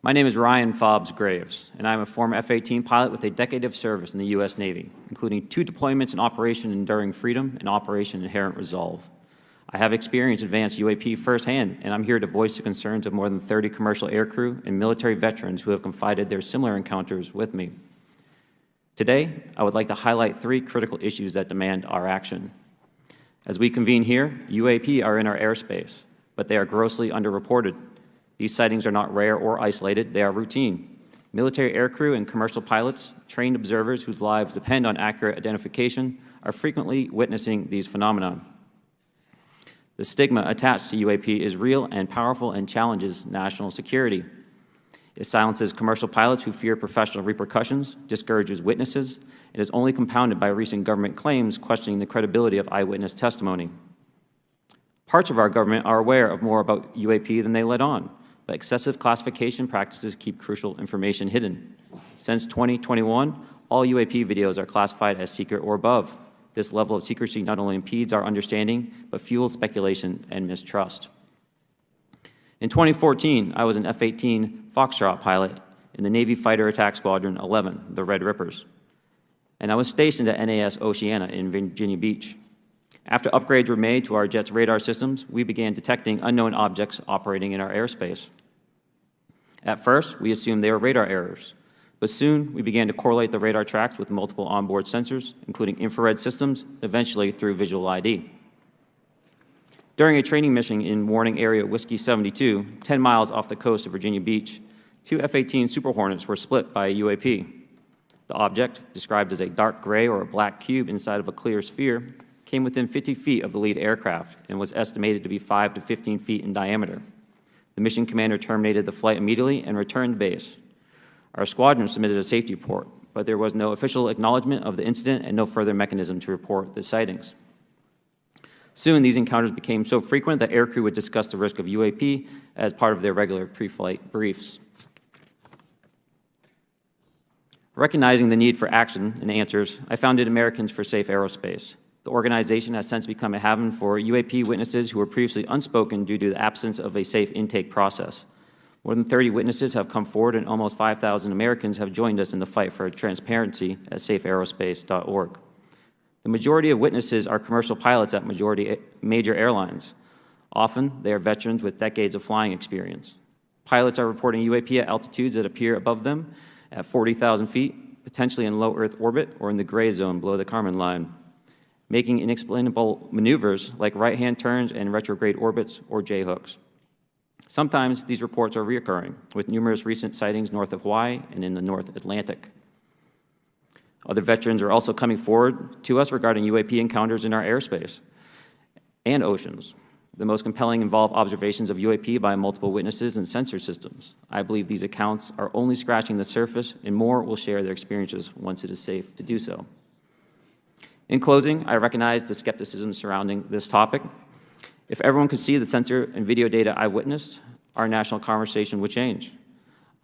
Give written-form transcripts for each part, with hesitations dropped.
My name is Ryana Grave'sa, and I'm a former F-18 pilot with a decade of service in the U.S. Navy, including 2 deployments in Operation Enduring Freedom and Operation Inherent Resolve. I have experienced advanced UAP firsthand, and I'm here to voice the concerns of more than 30 commercial aircrew and military veterans who have confided their similar encounters with me. Today, I would like to highlight 3 critical issues that demand our action. As we convene here, UAP are in our airspace, but they are grossly underreported. These sightings are not rare or isolated, they are routine. Military aircrew and commercial pilots, trained observers whose lives depend on accurate identification, are frequently witnessing these phenomena. The stigma attached to UAP is real and powerful and challenges national security. It silences commercial pilots who fear professional repercussions, discourages witnesses, and is only compounded by recent government claims questioning the credibility of eyewitness testimony. Parts of our government are aware of more about UAP than they let on, but excessive classification practices keep crucial information hidden. Since 2021, all UAP videos are classified as secret or above. This level of secrecy not only impedes our understanding, but fuels speculation and mistrust. In 2014, I was an F-18 Foxtrot pilot in the Navy Fighter Attack Squadron 11, the Red Rippers, and I was stationed at NAS Oceana in Virginia Beach. After upgrades were made to our jet's radar systems, we began detecting unknown objects operating in our airspace. At first, we assumed they were radar errors, but soon we began to correlate the radar tracks with multiple onboard sensors, including infrared systems, eventually through visual ID. During a training mission in Warning Area Whiskey 72, 10 miles off the coast of Virginia Beach, 2 F-18 Super Hornets were split by a UAP. The object, described as a dark gray or a black cube inside of a clear sphere, came within 50 feet of the lead aircraft and was estimated to be 5 to 15 feet in diameter. The mission commander terminated the flight immediately and returned to base. Our squadron submitted a safety report, but there was no official acknowledgement of the incident and no further mechanism to report the sightings. Soon, these encounters became so frequent that aircrew would discuss the risk of UAP as part of their regular pre-flight briefs. Recognizing the need for action and answers, I founded Americans for Safe Aerospace. The organization has since become a haven for UAP witnesses who were previously unspoken due to the absence of a safe intake process. More than 30 witnesses have come forward, and almost 5,000 Americans have joined us in the fight for transparency at safeaerospace.org. The majority of witnesses are commercial pilots at major airlines. Often, they are veterans with decades of flying experience. Pilots are reporting UAP at altitudes that appear above them at 40,000 feet, potentially in low Earth orbit or in the gray zone below the Kármán line, making inexplainable maneuvers like right-hand turns and retrograde orbits or J-hooks. Sometimes these reports are reoccurring, with numerous recent sightings north of Hawaii and in the North Atlantic. Other veterans are also coming forward to us regarding UAP encounters in our airspace and oceans. The most compelling involve observations of UAP by multiple witnesses and sensor systems. I believe these accounts are only scratching the surface, and more will share their experiences once it is safe to do so. In closing, I recognize the skepticism surrounding this topic. If everyone could see the sensor and video data I witnessed, our national conversation would change.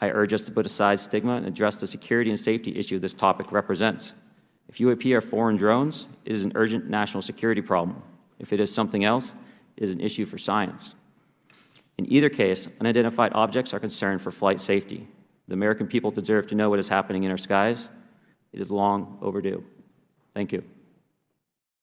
I urge us to put aside stigma and address the security and safety issue this topic represents. If UAP are foreign drones, it is an urgent national security problem. If it is something else, it is an issue for science. In either case, unidentified objects are concerned for flight safety. The American people deserve to know what is happening in our skies. It is long overdue. Thank you.